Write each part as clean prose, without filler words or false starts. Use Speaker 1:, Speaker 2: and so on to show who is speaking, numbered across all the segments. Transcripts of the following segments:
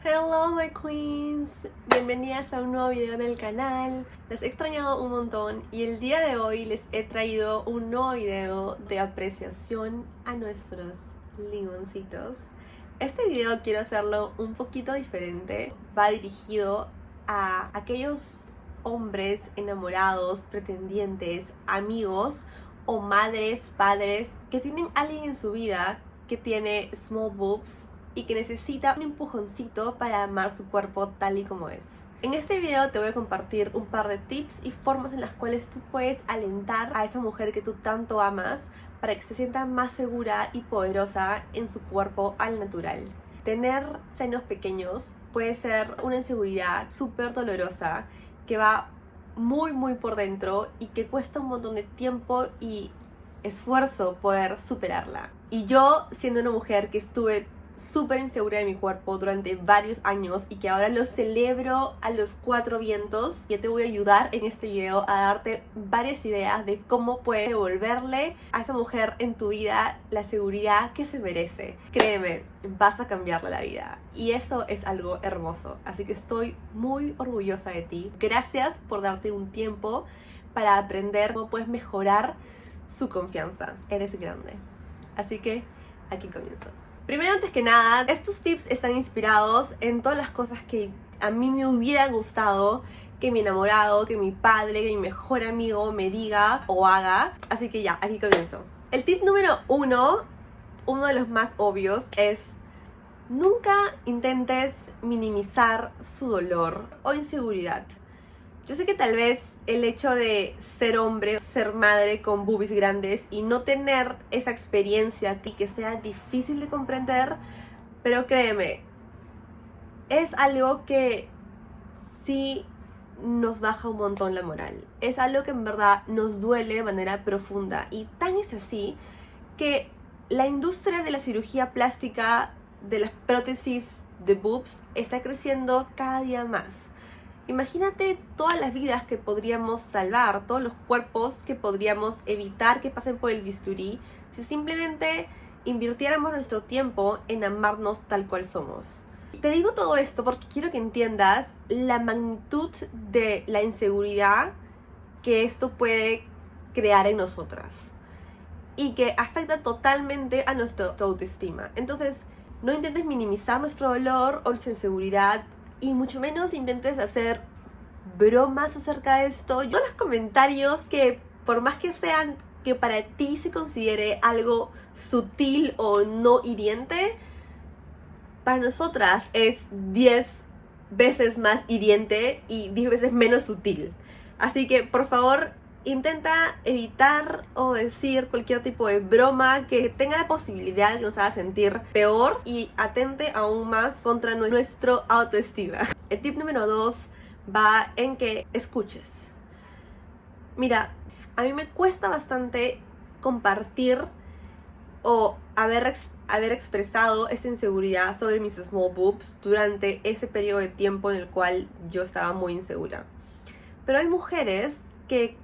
Speaker 1: Hello my queens, bienvenidas a un nuevo video en el canal. Les he extrañado un montón y el día de hoy les he traído un nuevo video de apreciación a nuestros limoncitos. Este video quiero hacerlo un poquito diferente, va dirigido a aquellos hombres enamorados, pretendientes, amigos o madres, padres que tienen a alguien en su vida que tiene small boobs y que necesita un empujoncito para amar su cuerpo tal y como es. En este video te voy a compartir un par de tips y formas en las cuales tú puedes alentar a esa mujer que tú tanto amas para que se sienta más segura y poderosa en su cuerpo al natural. Tener senos pequeños puede ser una inseguridad súper dolorosa que va muy por dentro y que cuesta un montón de tiempo y esfuerzo poder superarla. Y yo, siendo una mujer que estuve súper insegura de mi cuerpo durante varios años y que ahora lo celebro a los 4 vientos, yo te voy a ayudar en este video a darte varias ideas de cómo puedes devolverle a esa mujer en tu vida la seguridad que se merece. Créeme, vas a cambiarle la vida y eso es algo hermoso, así que estoy muy orgullosa de ti. Gracias por darte un tiempo para aprender cómo puedes mejorar su confianza. Eres grande, así que aquí comienzo. Primero, antes que nada, estos tips están inspirados en todas las cosas que a mí me hubieran gustado que mi enamorado, que mi padre, que mi mejor amigo me diga o haga. Así que ya, aquí comienzo. El tip número 1, uno de los más obvios, es nunca intentes minimizar su dolor o inseguridad. Yo sé que tal vez el hecho de ser hombre, ser madre con boobies grandes y no tener esa experiencia y que sea difícil de comprender, pero créeme, es algo que sí nos baja un montón la moral. Es algo que en verdad nos duele de manera profunda y tan es así que la industria de la cirugía plástica, de las prótesis de boobs, está creciendo cada día más. Imagínate todas las vidas que podríamos salvar, todos los cuerpos que podríamos evitar que pasen por el bisturí si simplemente invirtiéramos nuestro tiempo en amarnos tal cual somos. Te digo todo esto porque quiero que entiendas la magnitud de la inseguridad que esto puede crear en nosotras y que afecta totalmente a nuestra autoestima. Entonces, no intentes minimizar nuestro dolor o nuestra inseguridad, y mucho menos intentes hacer bromas acerca de esto. Yo en los comentarios que, por más que sean que para ti se considere algo sutil o no hiriente, para nosotras es 10 veces más hiriente y 10 veces menos sutil. Así que, por favor, intenta evitar o decir cualquier tipo de broma que tenga la posibilidad de que nos haga sentir peor y atente aún más contra nuestro autoestima. El tip número 2 va en que escuches. Mira, a mí me cuesta bastante compartir o haber expresado esta inseguridad sobre mis small boobs durante ese periodo de tiempo en el cual yo estaba muy insegura. Pero hay mujeres que,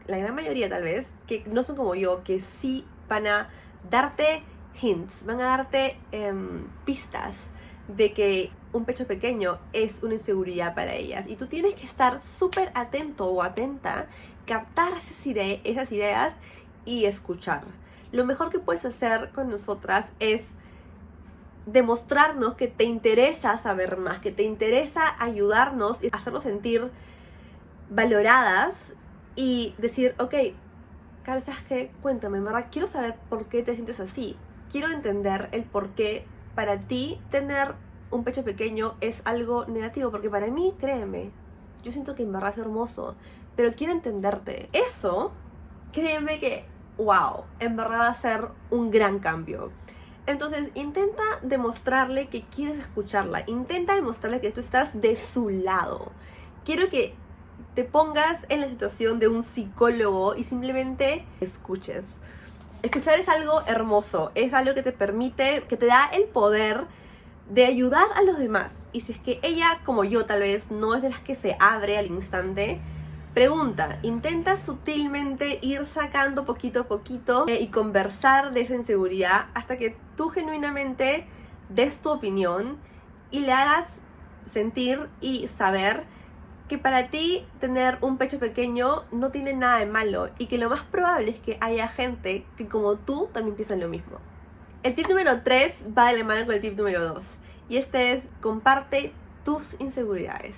Speaker 1: la gran mayoría tal vez, que no son como yo, que sí van a darte hints, van a darte pistas de que un pecho pequeño es una inseguridad para ellas. Y tú tienes que estar súper atento o atenta, captar esas ideas y escuchar. Lo mejor que puedes hacer con nosotras es demostrarnos que te interesa saber más, que te interesa ayudarnos y hacernos sentir valoradas y decir, ok, Carol, ¿sabes qué? Cuéntame, en verdad quiero saber por qué te sientes así. Quiero entender el por qué para ti tener un pecho pequeño es algo negativo, porque para mí, créeme, yo siento que en verdad es hermoso, pero quiero entenderte. Eso, créeme que, wow, en verdad va a ser un gran cambio. Entonces, intenta demostrarle que quieres escucharla, intenta demostrarle que tú estás de su lado. Quiero que te pongas en la situación de un psicólogo y simplemente escuches. Escuchar es algo hermoso, es algo que te permite, que te da el poder de ayudar a los demás. Y si es que ella, como yo tal vez, no es de las que se abre al instante, pregunta, intenta sutilmente ir sacando poquito a poquito y conversar de esa inseguridad hasta que tú genuinamente des tu opinión y le hagas sentir y saber que para ti tener un pecho pequeño no tiene nada de malo y que lo más probable es que haya gente que como tú también piensa lo mismo. El tip número 3 va de la mano con el tip número 2 y este es: comparte tus inseguridades.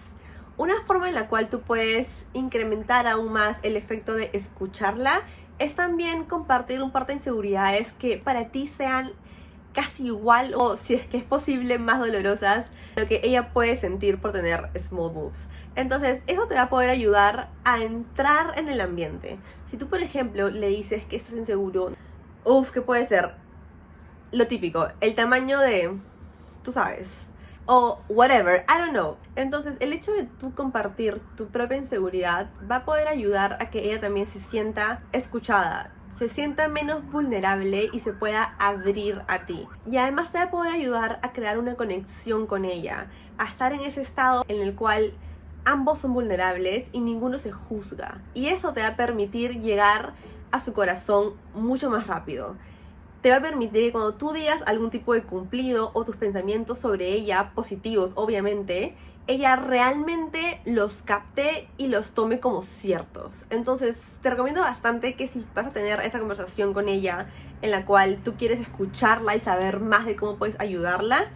Speaker 1: Una forma en la cual tú puedes incrementar aún más el efecto de escucharla es también compartir un par de inseguridades que para ti sean casi igual o, si es que es posible, más dolorosas de lo que ella puede sentir por tener small boobs. Entonces eso te va a poder ayudar a entrar en el ambiente. Si tú, por ejemplo, le dices que estás inseguro, ¿qué puede ser? Lo típico, el tamaño de, tú sabes, o whatever, I don't know. Entonces el hecho de tú compartir tu propia inseguridad va a poder ayudar a que ella también se sienta escuchada, se sienta menos vulnerable y se pueda abrir a ti. Y además te va a poder ayudar a crear una conexión con ella, a estar en ese estado en el cual ambos son vulnerables y ninguno se juzga. Y eso te va a permitir llegar a su corazón mucho más rápido. Te va a permitir que cuando tú digas algún tipo de cumplido o tus pensamientos sobre ella, positivos obviamente, ella realmente los capte y los tome como ciertos. Entonces te recomiendo bastante que si vas a tener esa conversación con ella en la cual tú quieres escucharla y saber más de cómo puedes ayudarla,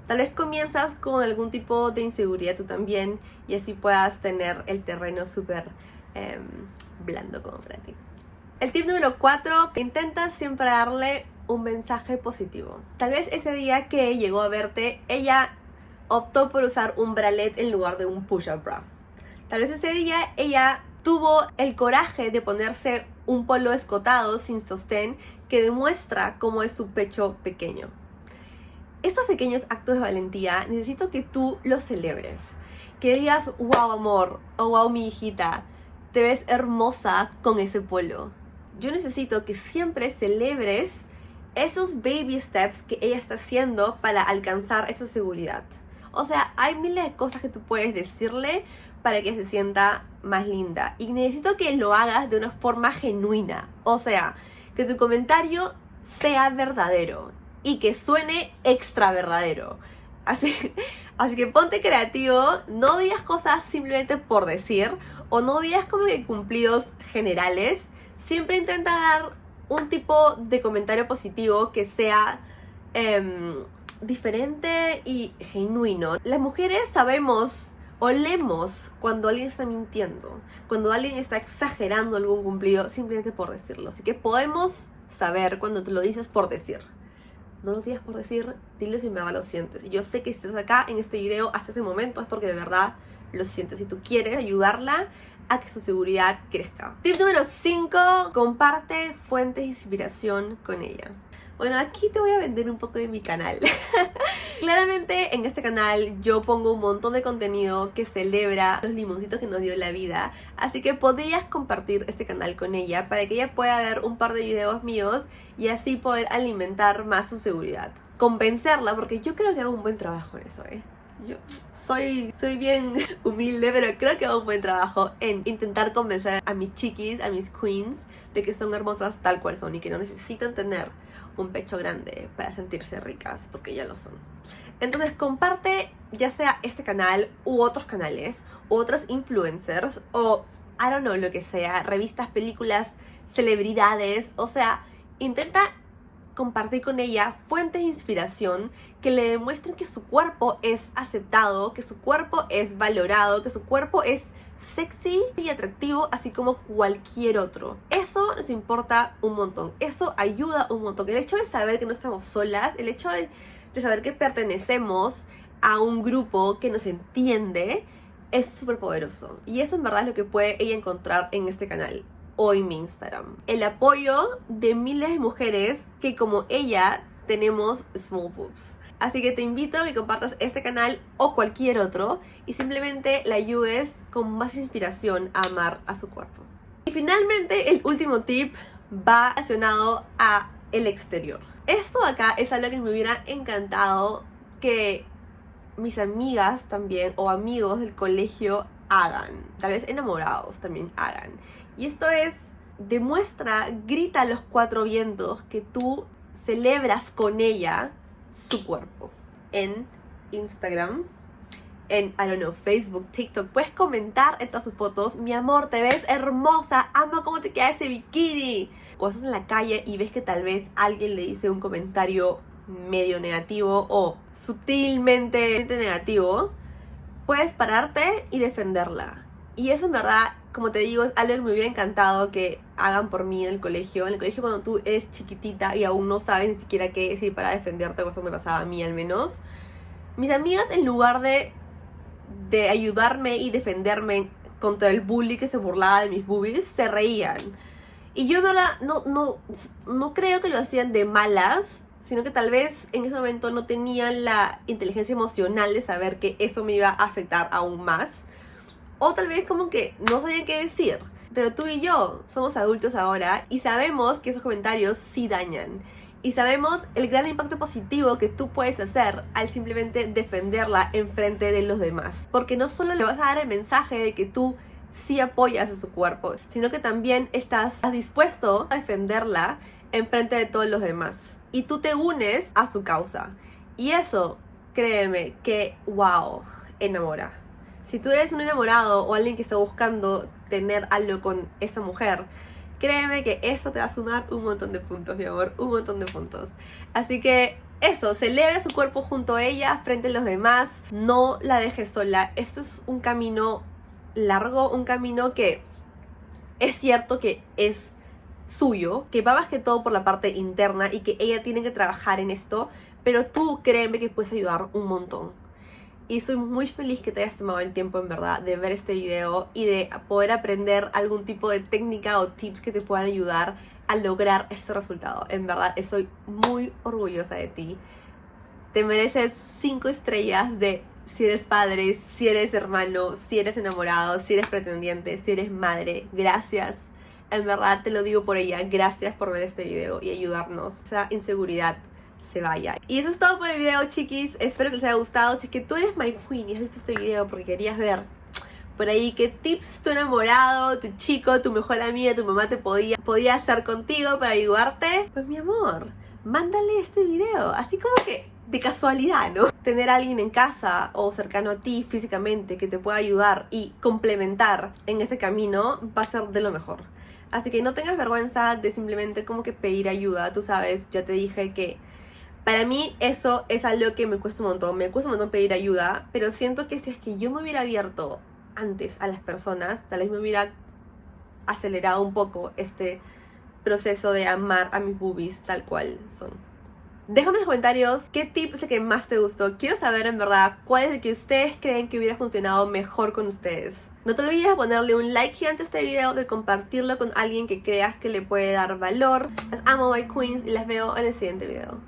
Speaker 1: tal vez comienzas con algún tipo de inseguridad tú también y así puedas tener el terreno súper blando como para ti. El tip número 4, intenta siempre darle un mensaje positivo. Tal vez ese día que llegó a verte, ella optó por usar un bralette en lugar de un push-up bra. Tal vez ese día ella tuvo el coraje de ponerse un polo escotado sin sostén que demuestra cómo es su pecho pequeño. Estos pequeños actos de valentía necesito que tú los celebres. Que digas: wow amor, o wow mi hijita, te ves hermosa con ese polo. Yo necesito que siempre celebres esos baby steps que ella está haciendo para alcanzar esa seguridad. O sea, hay miles de cosas que tú puedes decirle para que se sienta más linda. Y necesito que lo hagas de una forma genuina. O sea, que tu comentario sea verdadero y que suene extra verdadero. Así que ponte creativo, no digas cosas simplemente por decir, o no digas como que cumplidos generales. Siempre intenta dar un tipo de comentario positivo que sea diferente y genuino. Las mujeres sabemos, olemos cuando alguien está mintiendo, cuando alguien está exagerando algún cumplido simplemente por decirlo. Así que podemos saber cuando te lo dices por decir. No lo digas por decir, dilo si en verdad lo sientes. Y yo sé que si estás acá en este video hasta ese momento es porque de verdad lo sientes y tú quieres ayudarla a que su seguridad crezca. Tip número 5, comparte fuentes de inspiración con ella. Bueno, aquí te voy a vender un poco de mi canal. Claramente en este canal yo pongo un montón de contenido que celebra los limoncitos que nos dio la vida. Así que podrías compartir este canal con ella para que ella pueda ver un par de videos míos y así poder alimentar más su seguridad. Convencerla, porque yo creo que hago un buen trabajo en eso, Yo soy bien humilde, pero creo que hago un buen trabajo en intentar convencer a mis chiquis, a mis queens, de que son hermosas tal cual son y que no necesitan tener un pecho grande para sentirse ricas, porque ya lo son. Entonces comparte ya sea este canal u otros canales, u otras influencers, o I don't know, lo que sea, revistas, películas, celebridades, o sea, intenta compartir con ella fuentes de inspiración que le demuestren que su cuerpo es aceptado, que su cuerpo es valorado, que su cuerpo es sexy y atractivo, así como cualquier otro. Eso nos importa un montón, eso ayuda un montón. El hecho de saber que no estamos solas, el hecho de saber que pertenecemos a un grupo que nos entiende, es súper poderoso. Y eso en verdad es lo que puede ella encontrar en este canal o en mi Instagram. El apoyo de miles de mujeres que como ella tenemos small boobs. Así que te invito a que compartas este canal o cualquier otro y simplemente la ayudes con más inspiración a amar a su cuerpo. Y finalmente el último tip va relacionado a el exterior. Esto acá es algo que me hubiera encantado que mis amigas también o amigos del colegio hagan. Tal vez enamorados también hagan. Y esto es: demuestra, grita a los cuatro vientos que tú celebras con ella su cuerpo en Instagram, en, I don't know, Facebook, TikTok. Puedes comentar en todas sus fotos: mi amor, te ves hermosa, amo cómo te queda ese bikini. O estás en la calle y ves que tal vez alguien le dice un comentario medio negativo o sutilmente negativo, puedes pararte y defenderla. Y eso en verdad, como te digo, es algo que me hubiera encantado que hagan por mí en el colegio. En el colegio, cuando tú eres chiquitita y aún no sabes ni siquiera qué decir para defenderte, cosa me pasaba a mí al menos, mis amigas, en lugar de ayudarme y defenderme contra el bully que se burlaba de mis boobies, se reían. Y yo en verdad no creo que lo hacían de malas, sino que tal vez en ese momento no tenían la inteligencia emocional de saber que eso me iba a afectar aún más. O tal vez como que no sabían qué decir. Pero tú y yo somos adultos ahora y sabemos que esos comentarios sí dañan. Y sabemos el gran impacto positivo que tú puedes hacer al simplemente defenderla enfrente de los demás. Porque no solo le vas a dar el mensaje de que tú sí apoyas a su cuerpo, sino que también estás dispuesto a defenderla enfrente de todos los demás. Y tú te unes a su causa. Y eso, créeme, que wow, enamora. Si tú eres un enamorado o alguien que está buscando tener algo con esa mujer, créeme que eso te va a sumar un montón de puntos, mi amor, un montón de puntos. Así que eso, celebra su cuerpo junto a ella, frente a los demás. No la dejes sola. Esto es un camino largo, un camino que es cierto que es suyo, que va más que todo por la parte interna y que ella tiene que trabajar en esto, pero tú créeme que puedes ayudar un montón. Y soy muy feliz que te hayas tomado el tiempo en verdad de ver este video y de poder aprender algún tipo de técnica o tips que te puedan ayudar a lograr este resultado. En verdad estoy muy orgullosa de ti. Te mereces 5 estrellas de si eres padre, si eres hermano, si eres enamorado, si eres pretendiente, si eres madre. Gracias. En verdad te lo digo por ella. Gracias por ver este video y ayudarnos. Esa inseguridad se vaya. Y eso es todo por el video, chiquis. Espero que les haya gustado. Si es que tú eres my queen y has visto este video porque querías ver por ahí qué tips tu enamorado, tu chico, tu mejor amiga, tu mamá te podía hacer contigo para ayudarte, pues mi amor, mándale este video. Así como que de casualidad, ¿no? Tener a alguien en casa o cercano a ti físicamente que te pueda ayudar y complementar en ese camino va a ser de lo mejor. Así que no tengas vergüenza de simplemente como que pedir ayuda. Tú sabes, ya te dije que para mí eso es algo que me cuesta un montón. Me cuesta un montón pedir ayuda, pero siento que si es que yo me hubiera abierto antes a las personas, tal vez me hubiera acelerado un poco este proceso de amar a mis boobies tal cual son. Déjame en los comentarios qué tip es el que más te gustó. Quiero saber en verdad cuál es el que ustedes creen que hubiera funcionado mejor con ustedes. No te olvides de ponerle un like gigante a este video, de compartirlo con alguien que creas que le puede dar valor. Las amo, my queens, y las veo en el siguiente video.